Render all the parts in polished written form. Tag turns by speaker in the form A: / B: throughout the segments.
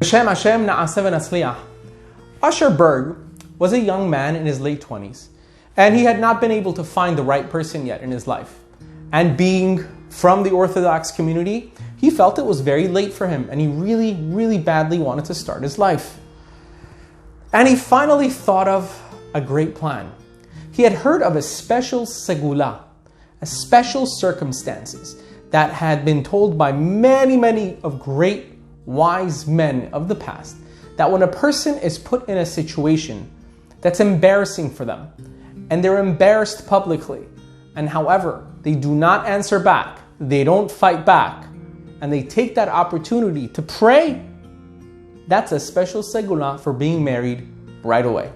A: Usher Berg was a young man in his late 20s, and he had not been able to find the right person yet in his life. And being from the Orthodox community, he felt it was very late for him, and he really badly wanted to start his life. And he finally thought of a great plan. He had heard of a special Segula, a special circumstances that had been told by many of great wise men of the past, that when a person is put in a situation that's embarrassing for them, and they're embarrassed publicly, and however, they do not answer back, they don't fight back, and they take that opportunity to pray, that's a special segula for being married right away.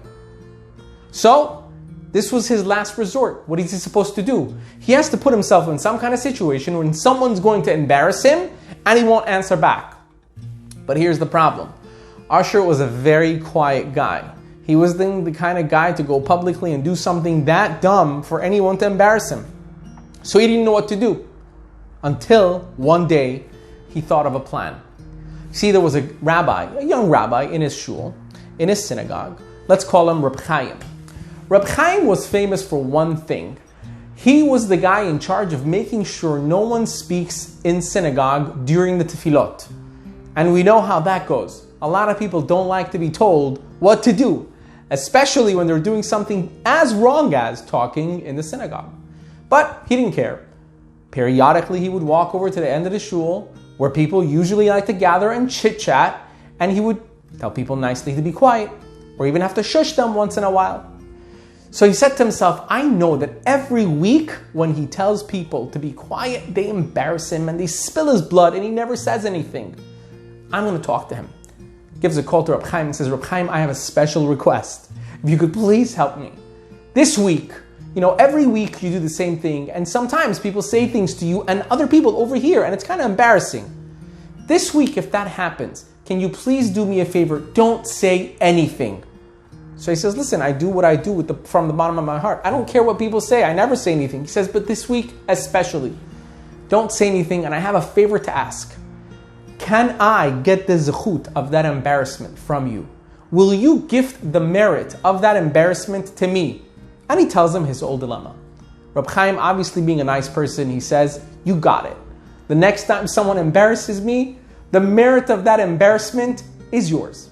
A: So, this was his last resort. What is he supposed to do? He has to put himself in some kind of situation when someone's going to embarrass him and he won't answer back. But here's the problem. Usher was a very quiet guy. He was the kind of guy to go publicly and do something that dumb for anyone to embarrass him. So he didn't know what to do. Until one day, he thought of a plan. See, there was a young rabbi in his shul, in his synagogue. Let's call him Reb Chaim. Reb Chaim was famous for one thing. He was the guy in charge of making sure no one speaks in synagogue during the tefillot. And we know how that goes. A lot of people don't like to be told what to do, especially when they're doing something as wrong as talking in the synagogue. But he didn't care. Periodically, he would walk over to the end of the shul, where people usually like to gather and chit-chat, and he would tell people nicely to be quiet, or even have to shush them once in a while. So he said to himself, I know that every week when he tells people to be quiet, they embarrass him and they spill his blood and he never says anything. I'm going to talk to him. Gives a call to Reb Chaim and says, Reb Chaim, I have a special request. If you could please help me. This week, every week you do the same thing, and sometimes people say things to you and other people overhear, and it's kind of embarrassing. This week, if that happens, can you please do me a favor? Don't say anything. So he says, listen, I do what I do from the bottom of my heart. I don't care what people say. I never say anything. He says, but this week especially, don't say anything, and I have a favor to ask. Can I get the zechut of that embarrassment from you? Will you gift the merit of that embarrassment to me? And he tells him his whole dilemma. Reb Chaim, obviously being a nice person, he says, you got it. The next time someone embarrasses me, the merit of that embarrassment is yours.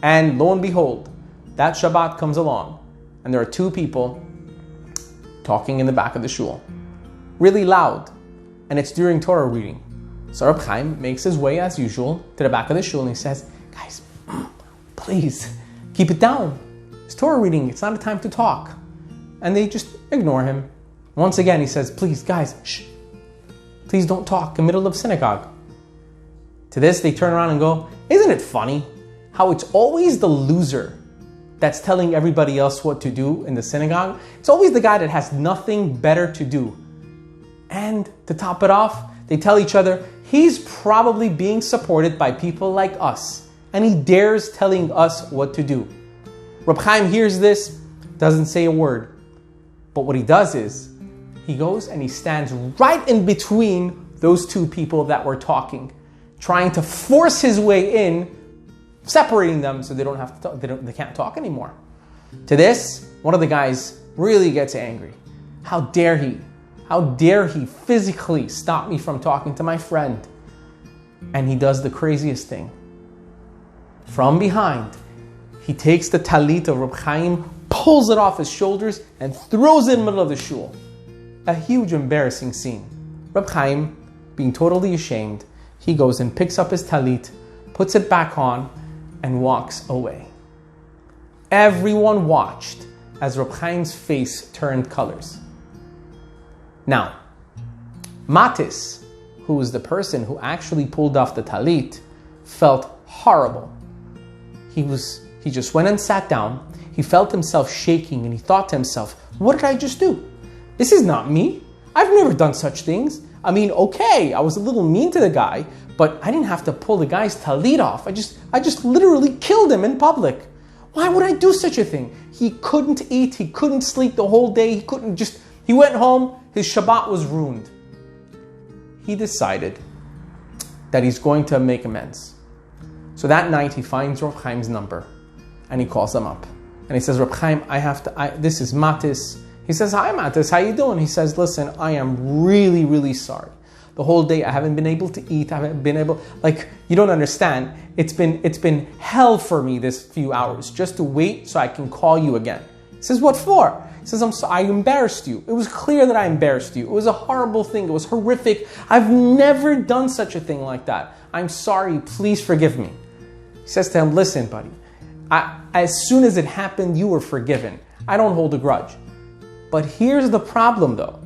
A: And lo and behold, that Shabbat comes along, and there are two people talking in the back of the shul, really loud, and it's during Torah reading. So Reb Chaim makes his way as usual to the back of the shul and he says, guys, please keep it down. It's Torah reading, it's not a time to talk. And they just ignore him. Once again he says, please guys, shh, please don't talk in the middle of synagogue. To this they turn around and go, isn't it funny how it's always the loser that's telling everybody else what to do in the synagogue? It's always the guy that has nothing better to do. And to top it off, they tell each other, he's probably being supported by people like us, and he dares telling us what to do. Reb Chaim hears this, doesn't say a word, but what he does is, he goes and he stands right in between those two people that were talking, trying to force his way in, separating them so they don't have to talk, they can't talk anymore. To this, one of the guys really gets angry. How dare he? How dare he physically stop me from talking to my friend? And he does the craziest thing. From behind, he takes the talit of Reb Chaim, pulls it off his shoulders, and throws it in the middle of the shul. A huge embarrassing scene. Reb Chaim, being totally ashamed, he goes and picks up his talit, puts it back on, and walks away. Everyone watched as Reb Chaim's face turned colors. Now, Matis, who was the person who actually pulled off the talit, felt horrible. He just went and sat down. He felt himself shaking and he thought to himself, what did I just do? This is not me. I've never done such things. I mean, okay, I was a little mean to the guy, but I didn't have to pull the guy's talit off. I just literally killed him in public. Why would I do such a thing? He couldn't eat. He couldn't sleep the whole day. He went home. His Shabbat was ruined. He decided that he's going to make amends. So that night he finds Reb Chaim's number and he calls them up. And he says, Reb Chaim, this is Matis. He says, hi Matis, how you doing? He says, listen, I am really, really sorry. The whole day I haven't been able to eat. I haven't been able, you don't understand. It's been hell for me this few hours just to wait so I can call you again. He says, what for? He says, I embarrassed you. It was clear that I embarrassed you. It was a horrible thing. It was horrific. I've never done such a thing like that. I'm sorry. Please forgive me. He says to him, listen, buddy, as soon as it happened, you were forgiven. I don't hold a grudge. But here's the problem though.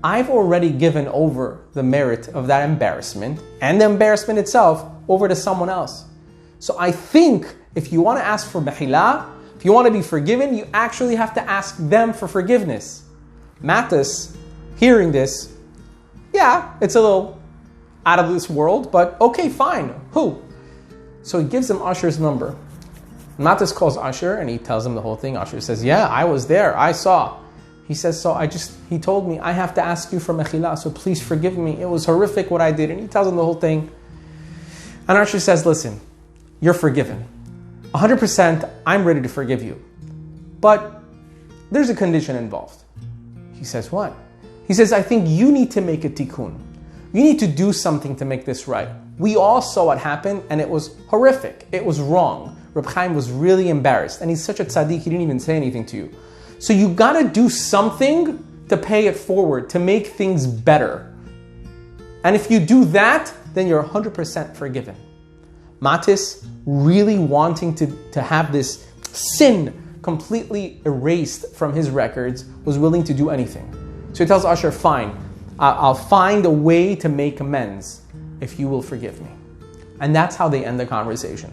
A: I've already given over the merit of that embarrassment and the embarrassment itself over to someone else. So I think if you want to ask for mehila, if you want to be forgiven, you actually have to ask them for forgiveness. Matis, hearing this, yeah, it's a little out of this world, but okay, fine. Who? So he gives him Usher's number. Matis calls Usher and he tells him the whole thing. Usher says, yeah, I was there. I saw. He says, he told me, I have to ask you for mechila, so please forgive me. It was horrific what I did. And he tells him the whole thing. And Usher says, listen, you're forgiven. 100%, I'm ready to forgive you. But there's a condition involved. He says, what? He says, I think you need to make a tikkun. You need to do something to make this right. We all saw what happened and it was horrific. It was wrong. Reb Chaim was really embarrassed. And he's such a tzaddik, he didn't even say anything to you. So you gotta do something to pay it forward, to make things better. And if you do that, then you're 100% forgiven. Matis, really wanting to have this sin completely erased from his records, was willing to do anything. So he tells Usher, fine, I'll find a way to make amends if you will forgive me. And that's how they end the conversation.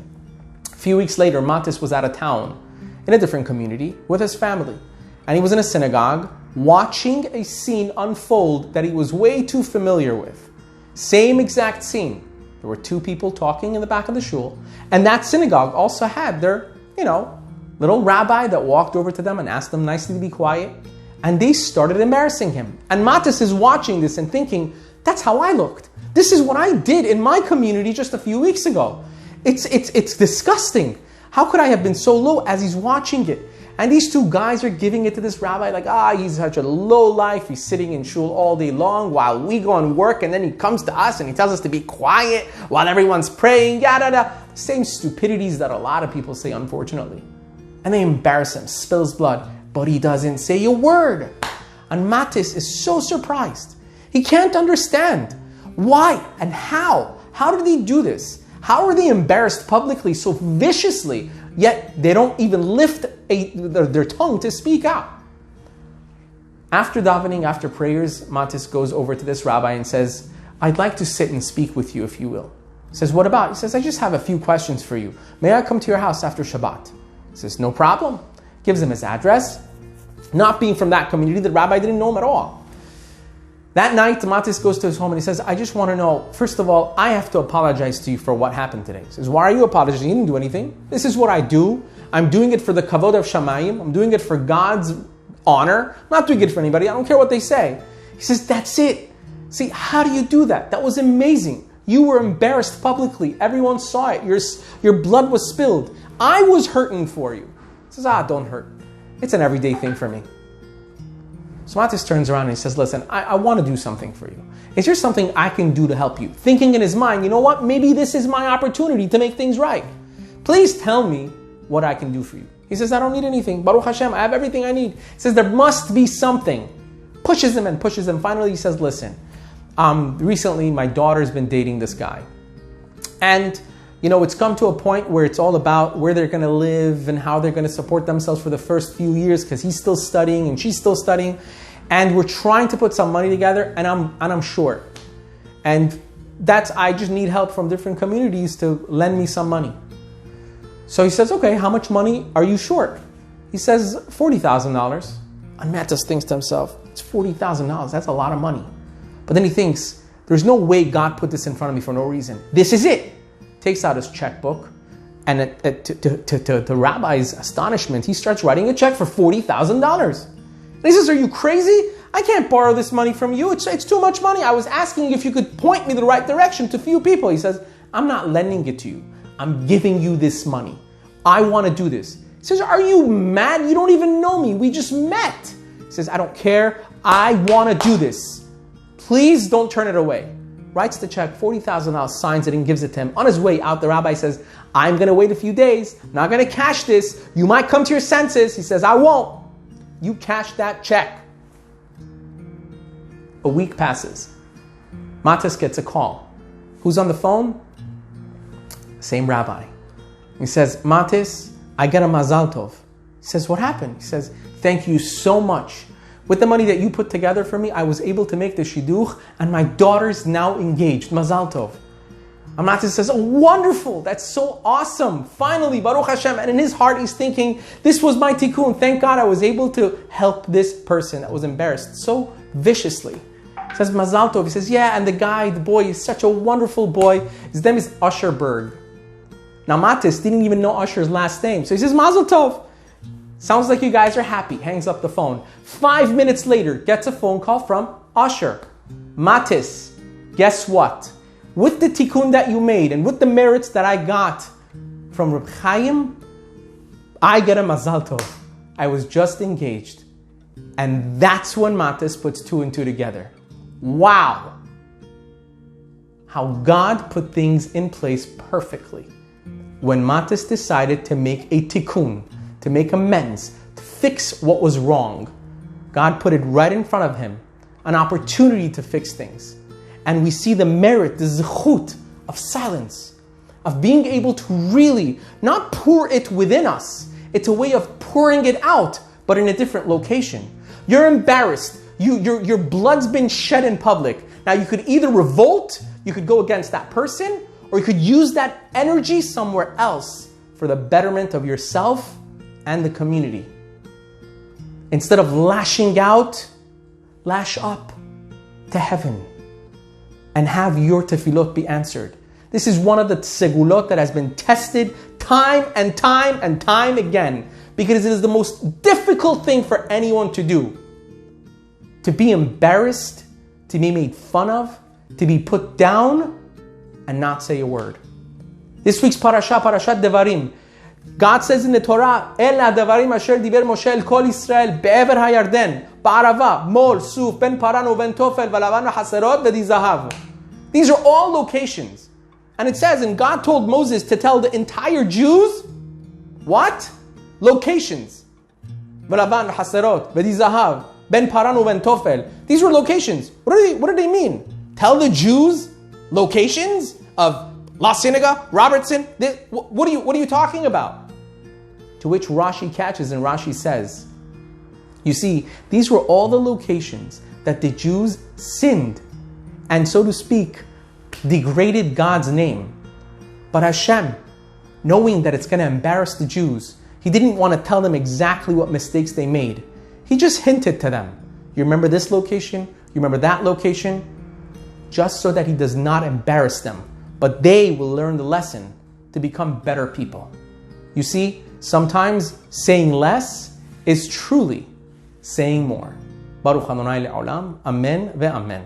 A: A few weeks later, Matis was out of town in a different community with his family. And he was in a synagogue watching a scene unfold that he was way too familiar with. Same exact scene. There were two people talking in the back of the shul. And that synagogue also had their, little rabbi that walked over to them and asked them nicely to be quiet. And they started embarrassing him. And Matis is watching this and thinking, that's how I looked. This is what I did in my community just a few weeks ago. It's disgusting. How could I have been so low as he's watching it? And these two guys are giving it to this rabbi like, he's such a low life. He's sitting in shul all day long while we go and work. And then he comes to us and he tells us to be quiet while everyone's praying. Yada, yada. Same stupidities that a lot of people say, unfortunately. And they embarrass him, spills blood, but he doesn't say a word. And Matis is so surprised. He can't understand why and how. How did he do this? How are they embarrassed publicly so viciously, yet they don't even lift their tongue to speak out? After davening, after prayers, Matis goes over to this rabbi and says, I'd like to sit and speak with you, if you will. He says, what about? He says, I just have a few questions for you. May I come to your house after Shabbat? He says, no problem. Gives him his address. Not being from that community, the rabbi didn't know him at all. That night, Matis goes to his home and he says, I just want to know, first of all, I have to apologize to you for what happened today. He says, why are you apologizing? You didn't do anything. This is what I do. I'm doing it for the kavod of Shamayim. I'm doing it for God's honor. I'm not doing it for anybody. I don't care what they say. He says, that's it. See, how do you do that? That was amazing. You were embarrassed publicly. Everyone saw it. Your blood was spilled. I was hurting for you. He says, don't hurt. It's an everyday thing for me. So Matis turns around and he says, listen, I want to do something for you. Is there something I can do to help you? Thinking in his mind, you know what? Maybe this is my opportunity to make things right. Please tell me what I can do for you. He says, I don't need anything. Baruch Hashem, I have everything I need. He says, there must be something. Pushes him and pushes him. Finally, he says, listen, recently my daughter's been dating this guy. And it's come to a point where it's all about where they're going to live and how they're going to support themselves for the first few years because he's still studying and she's still studying. And we're trying to put some money together and I'm short. And I just need help from different communities to lend me some money. So he says, okay, how much money are you short? He says, $40,000. And Matis thinks to himself, it's $40,000. That's a lot of money. But then he thinks, there's no way God put this in front of me for no reason. This is it. Takes out his checkbook, and to the rabbi's astonishment, he starts writing a check for $40,000. And he says, are you crazy? I can't borrow this money from you. It's too much money. I was asking if you could point me the right direction to few people. He says, I'm not lending it to you. I'm giving you this money. I want to do this. He says, are you mad? You don't even know me. We just met. He says, I don't care. I want to do this. Please don't turn it away. Writes the check, $40,000, signs it and gives it to him. On his way out, the rabbi says, I'm going to wait a few days. Not going to cash this. You might come to your senses. He says, I won't. You cash that check. A week passes. Matis gets a call. Who's on the phone? Same rabbi. He says, Matis, I get a mazal tov. He says, what happened? He says, thank you so much. With the money that you put together for me, I was able to make the shidduch, and my daughter's now engaged. Mazal tov. And Matis says, oh, wonderful. That's so awesome. Finally, Baruch Hashem. And in his heart, he's thinking, this was my tikkun. Thank God I was able to help this person that was embarrassed so viciously. He says, Mazal tov. He says, yeah, and the boy is such a wonderful boy. His name is Usherberg. Now, Matis didn't even know Usher's last name. So he says, Mazel tov. Sounds like you guys are happy. Hangs up the phone. 5 minutes later, gets a phone call from Usher. Matis, guess what? With the tikkun that you made and with the merits that I got from Reb Chaim, I get a Mazal tov. I was just engaged. And that's when Matis puts two and two together. Wow. How God put things in place perfectly. When Matis decided to make a tikkun, to make amends, to fix what was wrong, God put it right in front of him, an opportunity to fix things. And we see the merit, the zechut of silence, of being able to really not pour it within us. It's a way of pouring it out, but in a different location. You're embarrassed. Your blood's been shed in public. Now you could either revolt, you could go against that person, or you could use that energy somewhere else for the betterment of yourself and the community. Instead of lashing out, lash up to heaven and have your tefillot be answered. This is one of the segulot that has been tested time and time and time again, because it is the most difficult thing for anyone to do. To be embarrassed, to be made fun of, to be put down, and not say a word. This week's parasha, Parashat Devarim. God says in the Torah, Ela Devarim asher diber Moshe el kol Yisrael be'ever hayarden, ba'arava, mol, suf, ben paran uven tofel, v'lavan v'haserot, v'di zahav. These are all locations. And it says, and God told Moses to tell the entire Jews, what? Locations. V'lavan v'haserot, v'di zahav, ben paran uven tofel. These were locations. What do they mean? Tell the Jews locations of La Cienega, Robertson? What are you talking about? To which Rashi catches and Rashi says, you see, these were all the locations that the Jews sinned and, so to speak, degraded God's name. But Hashem, knowing that it's going to embarrass the Jews, He didn't want to tell them exactly what mistakes they made. He just hinted to them. You remember this location? You remember that location? Just so that He does not embarrass them. But they will learn the lesson to become better people. You see, sometimes saying less is truly saying more. Baruch Adonai le'olam. Amen ve'amen.